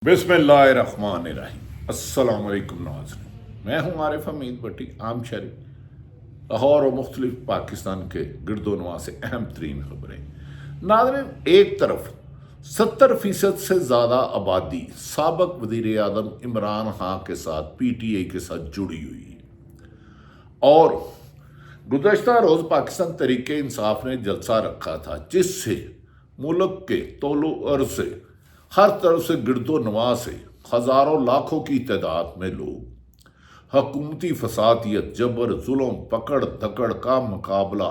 बिस्मिल्लाहिर्रहमानिर्रहीम। अस्सलाम वालेकुम नाज़रीन, मैं हूँ आरिफ हमीद भट्टी, आम शहरी, लाहौर और मुख्तलिफ पाकिस्तान के गिरदोनवा से अहम तरीन खबरें। नाज़रीन, एक तरफ 70% से ज़्यादा आबादी साबिक वज़ीर आज़म इमरान खान के साथ PTI के साथ जुड़ी हुई है और गुज़श्ता रोज़ पाकिस्तान तहरीक इंसाफ ने जलसा रखा था जिससे मुल्क के तौलो अर्ज़ से हर तरफ से गिरदो नवा से हज़ारों लाखों की तादाद में लोग हकूमती फसादियत, जबर, जुल्म, पकड़ धकड़ का मुकाबला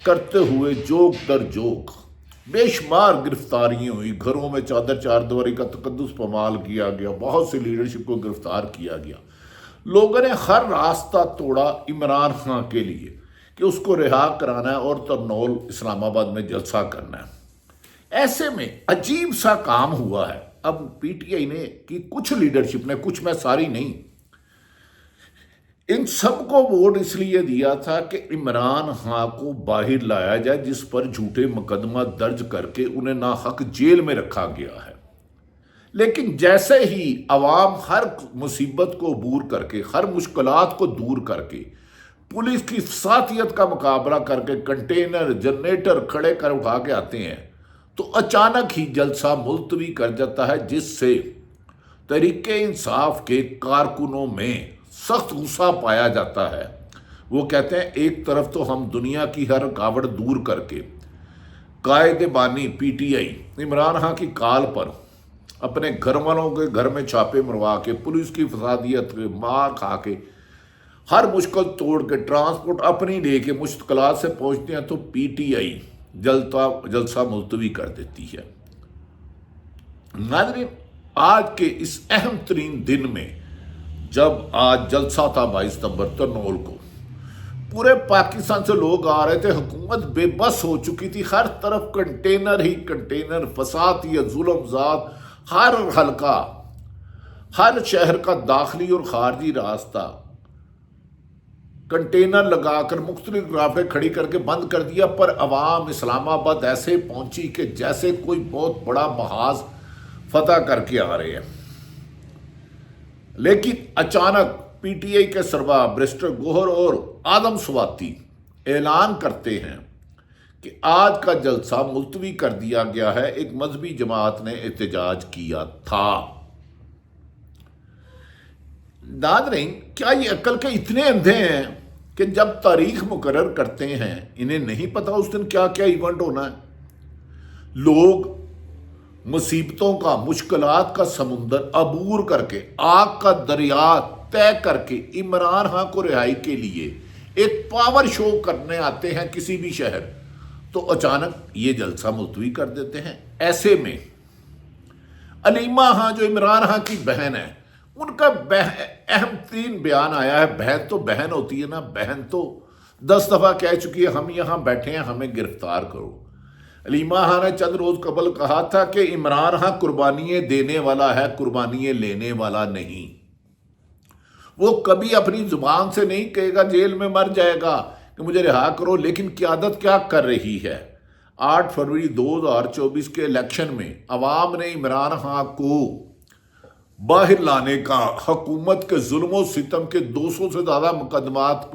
करते हुए जोक दर जोक बेशुमार गिरफ्तारियाँ हुई। घरों में चादर चारदीवारी का तकद्दुस पमाल किया गया, बहुत सी लीडरशिप को गिरफ्तार किया गया। लोगों ने हर रास्ता तोड़ा इमरान खान के लिए कि उसको रिहा कराना है और तरनौल इस्लामाबाद में जलसा करना है। ऐसे में अजीब सा काम हुआ है अब PTI ने कि कुछ लीडरशिप ने, कुछ में सारी नहीं, इन सबको वोट इसलिए दिया था कि इमरान खान को बाहर लाया जाए, जिस पर झूठे मुकदमा दर्ज करके उन्हें नाहक जेल में रखा गया है। लेकिन जैसे ही अवाम हर मुसीबत को अबूर करके, हर मुश्किलात को दूर करके, पुलिस की फसादियत का मुकाबला करके कंटेनर जनरेटर खड़े कर उठा के आते हैं तो अचानक ही जलसा मुलतवी कर जाता है, जिससे तहरीक इंसाफ के कारकुनों में सख्त गुस्सा पाया जाता है। वो कहते हैं एक तरफ तो हम दुनिया की हर रुकावट दूर करके कायदे बानी PTI इमरान खान की काल पर अपने घर वालों के घर में छापे मरवा के, पुलिस की फसादियत के मार खा के, हर मुश्किल तोड़ के ट्रांसपोर्ट अपनी लेके मुश्किलात से पहुंचते हैं तो PTI जलसा मुलतवी कर देती है। नाज़रीन, आज के इस अहम तरीन दिन में जब आज जलसा था 22 सितंबर तरनौल को, पूरे पाकिस्तान से लोग आ रहे थे, हुकूमत बेबस हो चुकी थी, हर तरफ कंटेनर ही कंटेनर, फसादियत, जुल्म-ज़ात, हर हल्का, हर शहर का दाखिली और खारजी रास्ता कंटेनर लगाकर मुख्तलिफ ग्राफे खड़ी करके बंद कर दिया। पर अवाम इस्लामाबाद ऐसे पहुंची कि जैसे कोई बहुत बड़ा महाज फतह करके आ रहे हैं। लेकिन अचानक PTI के सरबराह बैरिस्टर गौहर और आदम स्वाति ऐलान करते हैं कि आज का जलसा मुलतवी कर दिया गया है। एक मजहबी जमात ने एहतजाज किया था। नाज़रीन, क्या ये अक्ल के इतने अंधे हैं कि जब तारीख मुकर्रर करते हैं इन्हें नहीं पता उस दिन क्या क्या इवेंट होना है? लोग मुसीबतों का, मुश्किलात का समुंदर अबूर करके, आग का दरिया तय करके इमरान खान को रिहाई के लिए एक पावर शो करने आते हैं किसी भी शहर, तो अचानक ये जलसा मुलतवी कर देते हैं। ऐसे में अलीमा खान जो इमरान खान की बहन है, उनका अहम तीन बयान आया है। बहन तो बहन होती है ना, बहन तो 10 दफ़ा कह चुकी है हम यहाँ बैठे हैं, हमें गिरफ्तार करो। अलीमा खान ने चंद रोज कबल कहा था कि इमरान खान कुर्बानियाँ देने वाला है, कुर्बानियाँ लेने वाला नहीं। वो कभी अपनी जुबान से नहीं कहेगा जेल में मर जाएगा कि मुझे रिहा करो, लेकिन क़यादत क्या कर रही है? 8 फरवरी 2024 के इलेक्शन में अवाम ने इमरान खान को बाहर लाने का, हुकूमत के जुल्म सितम के 200 से ज़्यादा मुकदमात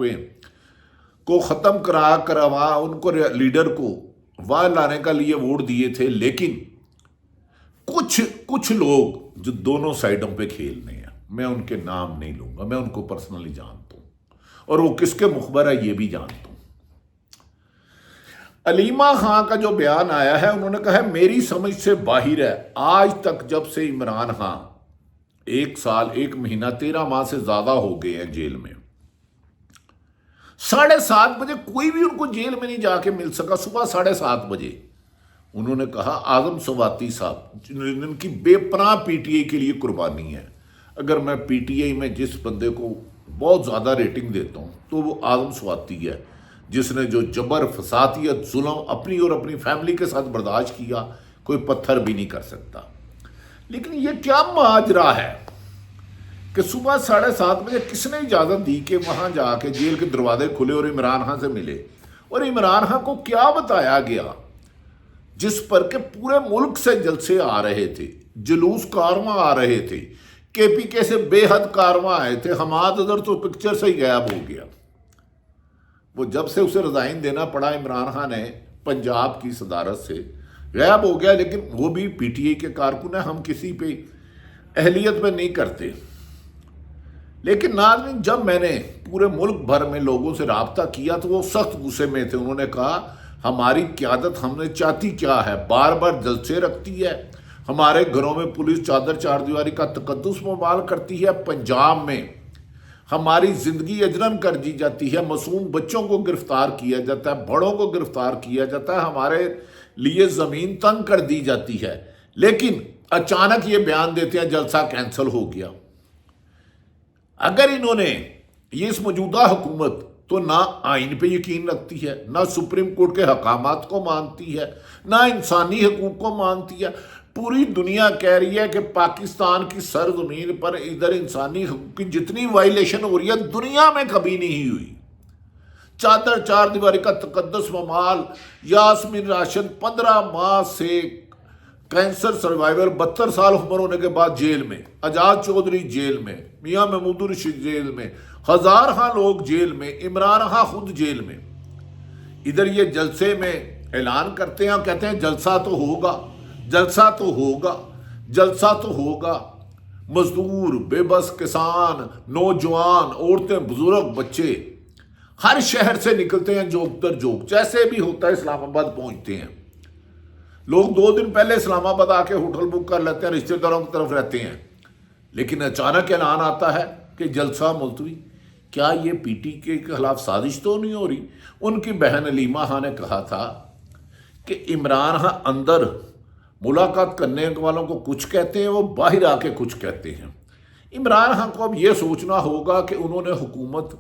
को ख़त्म करा कर उनको लीडर को बाहर लाने का लिए वोट दिए थे। लेकिन कुछ लोग जो दोनों साइडों पे खेल रहे हैं, मैं उनके नाम नहीं लूँगा, मैं उनको पर्सनली जानता हूँ और वो किसके मुखबर है ये भी जानता हूँ। अलीमा खान का जो बयान आया है, उन्होंने कहा है मेरी समझ से बाहर है। आज तक जब से इमरान खान 1 साल 1 महीना 13 माह से ज्यादा हो गए हैं जेल में, 7:30 बजे कोई भी उनको जेल में नहीं जाके मिल सका। सुबह 7:30 बजे उन्होंने कहा आदम स्वाति साहब जिनकी बेपनाह PTI के लिए कुर्बानी है, अगर मैं PTI में जिस बंदे को बहुत ज़्यादा रेटिंग देता हूँ तो वो आदम स्वाति है, जिसने जो जबर, फसादियत, जुल्म अपनी और अपनी फैमिली के साथ बर्दाश्त किया, कोई पत्थर भी नहीं कर सकता। लेकिन ये क्या माजरा है कि सुबह 7:30 बजे किसने इजाज़त दी कि वहाँ जाके जेल के दरवाजे खुले और इमरान खान से मिले? और इमरान खान को क्या बताया गया जिस पर के पूरे मुल्क से जलसे आ रहे थे? جلوس کارواں آ رہے تھے، کے پی کے سے بے حد کارواں آئے تھے، حماد اظہر تو پکچر سے ہی غائب ہو گیا۔ وہ جب سے اسے ریزائن دینا پڑا عمران خان نے پنجاب کی صدارت سے، غائب ہو گیا، لیکن وہ بھی پی ٹی آئی کے کارکن ہیں، ہم کسی پہ اہلیت میں نہیں کرتے۔ لیکن ناظرین، جب میں نے پورے ملک بھر میں لوگوں سے رابطہ کیا تو وہ سخت غصے میں تھے۔ انہوں نے کہا ہماری قیادت ہم نے چاہتی کیا ہے، بار بار جلسے رکھتی ہے، ہمارے گھروں میں پولیس چادر چار دیواری کا تقدس پامال کرتی ہے، پنجاب میں ہماری زندگی اجرم کر دی جاتی ہے، معصوم بچوں کو گرفتار کیا جاتا ہے، بڑوں کو گرفتار کیا جاتا ہے، ہمارے لیے زمین تنگ کر دی جاتی ہے، لیکن اچانک یہ بیان دیتے ہیں جلسہ کینسل ہو گیا۔ اگر انہوں نے یہ اس موجودہ حکومت تو نہ آئین پہ یقین رکھتی ہے، نہ سپریم کورٹ کے حکامات کو مانتی ہے، نہ انسانی حقوق کو مانتی ہے۔ پوری دنیا کہہ رہی ہے کہ پاکستان کی سرزمین پر ادھر انسانی حقوق کی جتنی وائلیشن ہو رہی ہے دنیا میں کبھی نہیں ہوئی۔ چادر چار دیواری کا تقدس ممال، یاسمین راشد 15 ماہ سے کینسر سروائیور، 72 سال عمر ہونے کے بعد جیل میں، اعجاز چودھری جیل میں، میاں محمود الرشید جیل میں، ہزارہ لوگ جیل میں، عمران خان خود جیل میں۔ ادھر یہ جلسے میں اعلان کرتے ہیں اور کہتے ہیں جلسہ تو ہوگا، جلسہ تو ہوگا، جلسہ تو ہوگا۔ مزدور، بے بس کسان، نوجوان، عورتیں، بزرگ، بچے ہر شہر سے نکلتے ہیں جوک در جوک، جیسے بھی ہوتا ہے اسلام آباد پہنچتے ہیں۔ لوگ 2 دن پہلے اسلام آباد آ کے ہوٹل بک کر لیتے ہیں، رشتہ داروں کی طرف رہتے ہیں، لیکن اچانک اعلان آتا ہے کہ جلسہ ملتوی۔ کیا یہ پی ٹی کے خلاف سازش تو نہیں ہو رہی؟ ان کی بہن علیمہ خان نے کہا تھا کہ عمران خان اندر ملاقات کرنے والوں کو کچھ کہتے ہیں، وہ باہر آ کے کچھ کہتے ہیں۔ عمران خان کو اب یہ سوچنا ہوگا کہ انہوں نے حکومت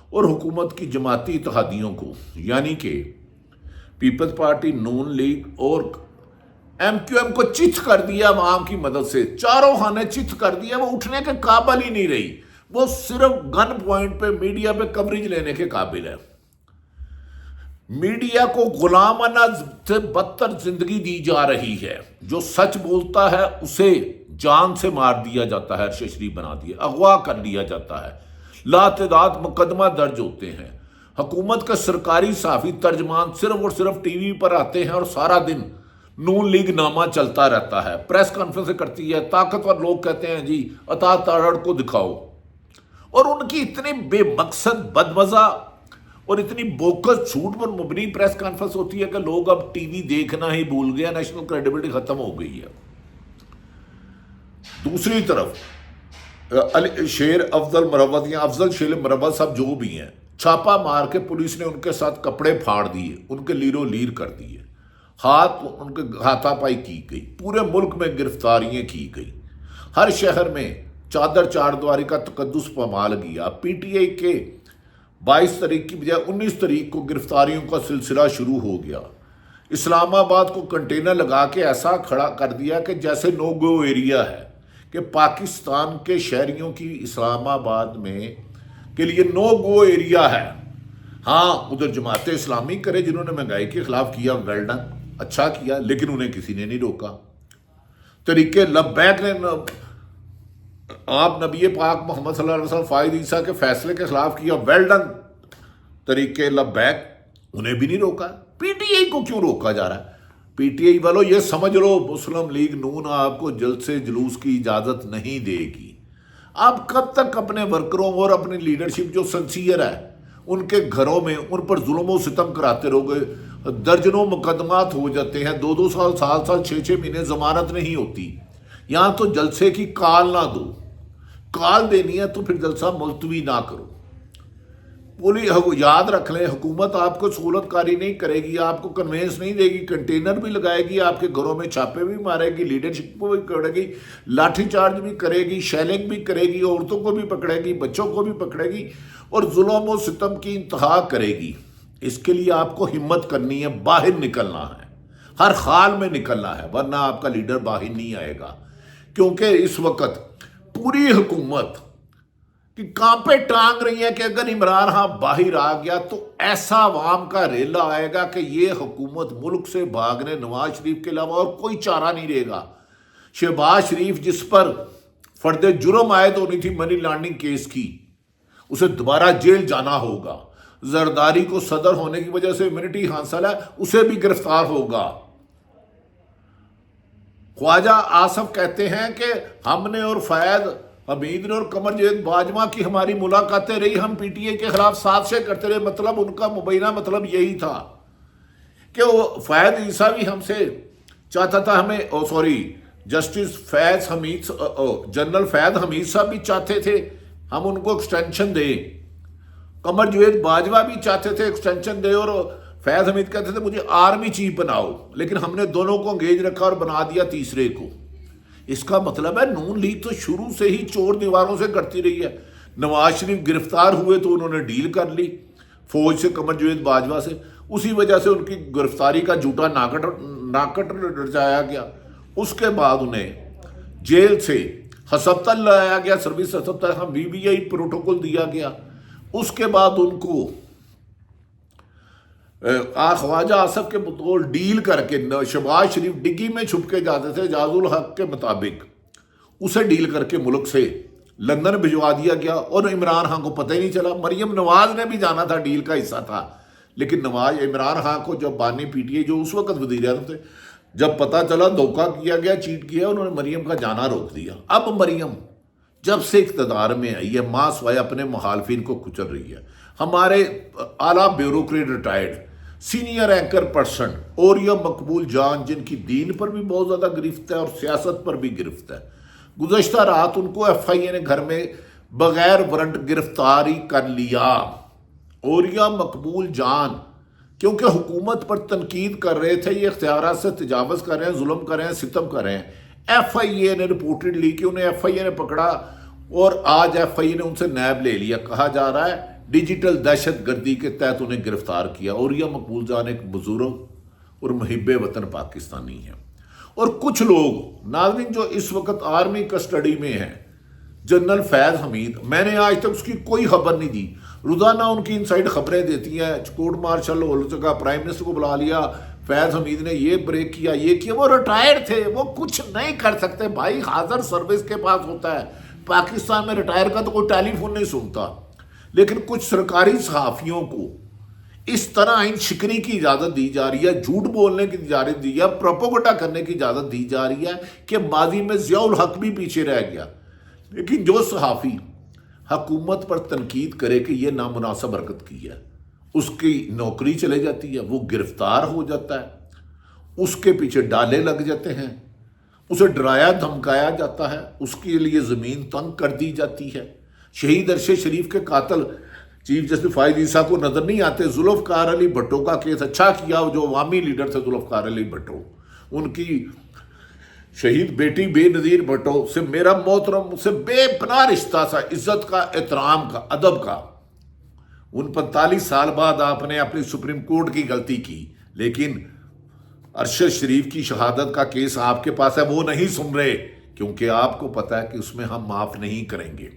اور حکومت کی جماعتی اتحادیوں کو، یعنی کہ پیپلز پارٹی، نون لیگ اور ایم کیو ایم کو چت کر دیا عوام کی مدد سے، چاروں خانے چت کر دیا، وہ اٹھنے کے قابل ہی نہیں رہی، وہ صرف گن پوائنٹ پہ میڈیا پہ کوریج لینے کے قابل ہے۔ میڈیا کو غلامانہ سے بدتر زندگی دی جا رہی ہے، جو سچ بولتا ہے اسے جان سے مار دیا جاتا ہے، ارشد شریف بنا دیا، اغوا کر لیا جاتا ہے، لاتعداد مقدمہ درج ہوتے ہیں۔ حکومت کا سرکاری صحافی ترجمان صرف اور صرف ٹی وی پر آتے ہیں اور سارا دن نون لیگ نامہ چلتا رہتا ہے، پریس کانفرنس کرتی ہے، طاقتور لوگ کہتے ہیں جی عطا تارڑ کو دکھاؤ، اور ان کی اتنی بے مقصد بدمزہ اور اتنی بوکس جھوٹ پر مبنی پریس کانفرنس ہوتی ہے کہ لوگ اب ٹی وی دیکھنا ہی بھول گیا، نیشنل کریڈیبلٹی ختم ہو گئی ہے۔ دوسری طرف شیر افضل مروت یا افضل شیر مروت صاحب جو بھی ہیں، چھاپا مار کے پولیس نے ان کے ساتھ کپڑے پھاڑ دیے، ان کے لیرو لیر کر دیے، ان کے ہاتھا پائی کی گئی، پورے ملک میں گرفتاریاں کی گئی، ہر شہر میں چادر چار دیواری کا تقدس پامال گیا۔ پی ٹی آئی کے 22 تاریخ کی بجائے 19 تاریخ کو گرفتاریوں کا سلسلہ شروع ہو گیا۔ اسلام آباد کو کنٹینر لگا کے ایسا کھڑا کر دیا کہ جیسے نو گو ایریا ہے، کہ پاکستان کے شہریوں کی اسلام آباد میں کے لیے نو گو ایریا ہے۔ ہاں، ادھر جماعت اسلامی کرے جنہوں نے مہنگائی کے خلاف کیا، ویل ڈن، اچھا کیا، لیکن انہیں کسی نے نہیں روکا۔ طریقے لبیک نے آپ نبی پاک محمد صلی اللہ علیہ وسلم فائد عیسیٰ کے فیصلے کے خلاف کیا، ویل ڈن، طریقے لبیک، انہیں بھی نہیں روکا۔ پی ٹی آئی کو کیوں روکا جا رہا ہے؟ پی ٹی آئی والوں یہ سمجھ لو مسلم لیگ نون آپ کو جلسے جلوس کی اجازت نہیں دے گی۔ آپ کب تک اپنے ورکروں اور اپنی لیڈرشپ جو سنسیئر ہے ان کے گھروں میں ان پر ظلم و ستم کراتے رہو گے؟ درجنوں مقدمات ہو جاتے ہیں، 2 سال، 6 مہینے ضمانت نہیں ہوتی۔ یہاں تو جلسے کی کال نہ دو، کال دینی ہے تو پھر جلسہ ملتوی نہ کرو۔ یاد رکھ لیں، حکومت آپ کو سہولت کاری نہیں کرے گی، آپ کو کنوینس نہیں دے گی، کنٹینر بھی لگائے گی، آپ کے گھروں میں چھاپے بھی مارے گی، لیڈرشپ کو بھی کرے گی، لاٹھی چارج بھی کرے گی، شیلنگ بھی کرے گی، عورتوں کو بھی پکڑے گی، بچوں کو بھی پکڑے گی، اور ظلم و ستم کی انتہا کرے گی۔ اس کے لیے آپ کو ہمت کرنی ہے، باہر نکلنا ہے، ہر حال میں نکلنا ہے، ورنہ آپ کا لیڈر باہر نہیں آئے گا۔ کیونکہ اس وقت پوری حکومت کہ کانپے ٹانگ رہی ہے کہ اگر عمران خان باہر آ گیا تو ایسا عوام کا ریلا آئے گا کہ یہ حکومت ملک سے بھاگنے نواز شریف کے علاوہ اور کوئی چارہ نہیں رہے گا۔ शहबाज शरीफ जिस पर फर्द जुर्म आयद होनी थी मनी लॉन्ड्रिंग केस की, उसे दोबारा जेल जाना होगा। जरदारी को सदर होने की वजह से इम्यूनिटी हासिल है, उसे भी गिरफ्तार होगा। ख्वाजा आसफ कहते हैं कि हमने और फैद हमीद ने और कमरजावेद बाजवा की हमारी मुलाकातें रही, हम पीटीए के खिलाफ साजिशें करते रहे। मतलब उनका मुबैना मतलब यही था कि वो फैद ईसा भी हमसे चाहता था हमें, जस्टिस फैज हमीद, जनरल फैद हमीद साहब भी चाहते थे हम उनको एक्सटेंशन दें, कमरजावेद बाजवा भी चाहते थे एक्सटेंशन दे, और फैज हमीद कहते थे मुझे आर्मी चीफ बनाओ, लेकिन हमने दोनों को अंगेज रखा और बना दिया तीसरे को। इसका मतलब है नून लीग तो शुरू से ही चोर दीवारों से करती रही है। नवाज शरीफ गिरफ्तार हुए तो उन्होंने डील कर ली फौज से, कमरजावेद बाजवा से, उसी वजह से उनकी गिरफ्तारी का झूठा नाकट रचाया गया। उसके बाद उन्हें जेल से हस्पताल लाया गया, सर्विस हस्पताल, हम बीबीआई प्रोटोकॉल दिया गया। उसके बाद उनको ख्वाजा आसफ के बतौर डील करके शहबाज शरीफ डिग्गी में छुप के जाते थे जाजुल हक के मुताबिक, उसे डील करके मुल्क से लंदन भिजवा दिया गया और इमरान खान को पता ही नहीं चला। मरियम नवाज ने भी जाना था, डील का हिस्सा था, लेकिन इमरान खान को जब बानी पीटीए जो उस वक्त वज़ीर आज़म थे, जब पता चला धोखा किया गया, चीट किया, उन्होंने मरियम का जाना रोक दिया। अब मरियम जब से इक़्तिदार में आई है मां स्वाय अपने मुखालफिन को कुचल रही है। हमारे आला bureaucrat retired senior anchor person Orya Maqbool Jan, जिनकी दीन पर भी बहुत ज़्यादा गिरफ्त है और सियासत पर भी गिरफ्त है, गुज़श्ता रात उनको FIA ने घर में बगैर वारंट गिरफ्तारी कर लिया। ओरिया मकबूल जान क्योंकि हुकूमत पर तनकीद कर रहे थे, ये इख्तियारात से तजावज़ कर रहे हैं, जुल्म कर रहे हैं, सितम कर रहे हैं। FIA ने रिपोर्टेड ली कि उन्हें FIA ने पकड़ा और आज FIA ने उनसे नैब ले लिया। कहा जा रहा है डिजिटल दहशत गर्दी के तहत उन्हें गिरफ्तार किया। और यह मकबूल जान एक बुजुर्ग और मुहिब्बे वतन पाकिस्तानी है। और कुछ लोग नाज़रीन जो इस वक्त आर्मी कस्टडी में हैं, जनरल फैज हमीद, मैंने आज तक उसकी कोई खबर नहीं दी, रोजाना उनकी इनसाइड खबरें देती हैं, कोर्ट मार्शल हो चुका, प्राइम मिनिस्टर को बुला लिया, फैज हमीद ने ये ब्रेक किया, ये किया। वो रिटायर्ड थे, वो कुछ नहीं कर सकते भाई, हाजिर सर्विस के पास होता है। पाकिस्तान में रिटायर का तो कोई टेलीफोन नहीं सुनता, लेकिन कुछ सरकारी सहाफ़ियों को इस तरह आइन शिकरी की इजाज़त दी जा रही है, झूठ बोलने की इजाज़त दी है, प्रोपोगंडा करने की इजाज़त दी जा रही है कि माजी में ज़ियाउल हक भी पीछे रह गया। लेकिन जो सहाफ़ी हुकूमत पर तनकीद करे कि यह नामुनासिब हरकत की है, उसकी नौकरी चले जाती है, वो गिरफ्तार हो जाता है, उसके पीछे डाले लग जाते हैं, उसे डराया धमकाया जाता है, उसके लिए ज़मीन तंग कर दी जाती है। शहीद अरशद शरीफ के कातिल चीफ जस्टिस फायद ईसा को नज़र नहीं आते। जुल्फ़िकार अली भट्टो का केस अच्छा किया, जो अवामी लीडर थे जुल्फ़िकार अली भट्टो, उनकी शहीद बेटी बेनज़ीर भट्टो से मेरा मोहतरम मुझसे बेपनाह रिश्ता था, इज्जत का, एहतराम का, अदब का। उन 45 साल बाद आपने अपनी सुप्रीम कोर्ट की गलती की, लेकिन अरशद शरीफ की शहादत का केस आपके पास है, वो नहीं सुन रहे, क्योंकि आपको पता है कि उसमें हम माफ़ नहीं करेंगे।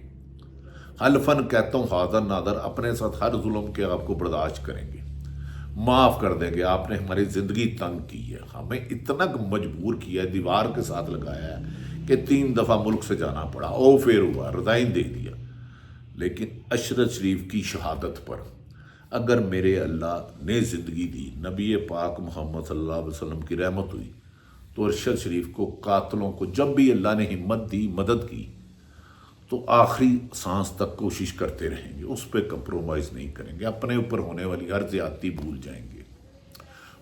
हल्फन कहता हूँ हाज़र नादर, अपने साथ हर जुल्म के आपको बर्दाश्त करेंगे, माफ़ कर देंगे। आपने हमारी ज़िंदगी तंग की है, हमें इतना मजबूर किया है, दीवार के साथ लगाया है कि 3 दफ़ा मुल्क से जाना पड़ा, ओ फेर हुआ, रिज़ाइन दे दिया। लेकिन अशरफ शरीफ की शहादत पर अगर मेरे अल्लाह ने ज़िंदगी दी, नबी पाक मोहम्मद सल्लल्लाहु अलैहि वसल्लम की रहमत हुई, तो अरशद शरीफ को, कातलों को जब भी अल्लाह ने हिम्मत दी, मदद की, तो आखिरी सांस तक कोशिश करते रहेंगे, उस पर कंप्रोमाइज़ नहीं करेंगे, अपने ऊपर होने वाली हर ज़्यादती भूल जाएंगे।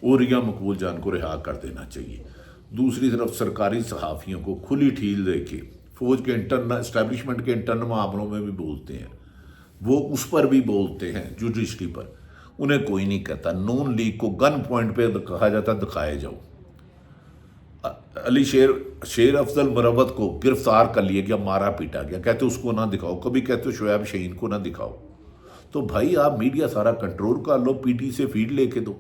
ओरिया मकबूल जान को रिहा कर देना चाहिए। दूसरी तरफ सरकारी सहाफ़ियों को खुली ठील दे के फौज के इंटरनल इस्टेब्लिशमेंट के इंटरनल मामलों में भी बोलते हैं, वो उस पर भी बोलते हैं, जुडिशरी पर, उन्हें कोई नहीं कहता। नून लीग को गन पॉइंट पे कहा जाता दिखाए जाओ। अली शेर अफजल मरवत को गिरफ्तार कर लिया गया, मारा पीटा गया, कहते उसको ना दिखाओ, कभी कहते शोएब शहीन को ना दिखाओ। तो भाई आप मीडिया सारा कंट्रोल कर लो, पीटी से फीड लेके दो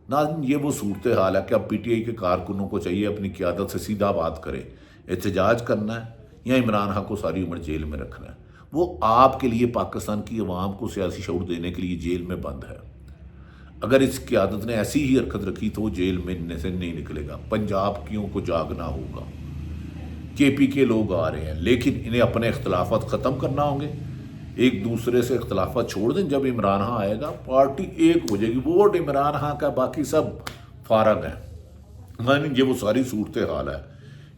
ना। ये वो सूरत हाल है कि अब PTI के कारकुनों को चाहिए अपनी क़यादत से सीधा बात करें, एहतजाज करना है या इमरान खान को सारी उम्र जेल में रखना है। वो आपके लिए, पाकिस्तान की अवाम को सियासी शऊर देने के लिए जेल में बंद है। अगर इस क़यादत ने ऐसी ही हरकत रखी तो वो जेल में से नहीं निकलेगा। पंजाब कियों को जागना होगा। کے پی کے لوگ آ رہے ہیں، لیکن انہیں اپنے اختلافات ختم کرنا ہوں گے، ایک دوسرے سے اختلافات چھوڑ دیں۔ جب عمران خان آئے گا پارٹی ایک ہو جائے گی، ووٹ عمران خان کا، باقی سب فارغ ہیں۔ یہ وہ ساری صورتحال ہے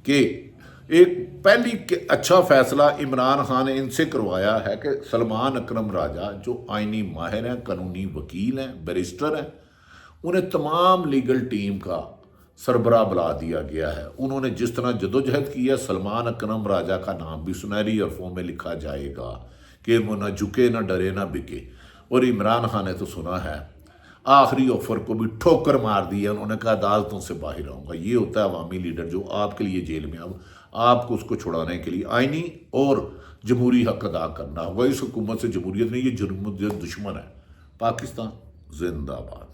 کہ ایک پہلی اچھا فیصلہ عمران خان نے ان سے کروایا ہے کہ سلمان اکرم راجہ جو آئینی ماہر ہیں، قانونی وکیل ہیں، بیرسٹر ہیں، انہیں تمام لیگل ٹیم کا سربراہ بلا دیا گیا ہے۔ انہوں نے جس طرح جدوجہد کی ہے، سلمان اکرم راجہ کا نام بھی سنہری حرفوں میں لکھا جائے گا کہ وہ نہ جھکے نہ ڈرے نہ بکے۔ اور عمران خان نے تو سنا ہے آخری آفر کو بھی ٹھوکر مار دی ہے، انہوں نے کہا عدالتوں سے باہر آؤں گا۔ یہ ہوتا ہے عوامی لیڈر جو آپ کے لیے جیل میں، اب آپ کو اس کو چھڑانے کے لیے آئینی اور جمہوری حق ادا کرنا ہوگا۔ اس حکومت سے جمہوریت نہیں، یہ جمہوریت دشمن ہے۔ پاکستان زندہ باد۔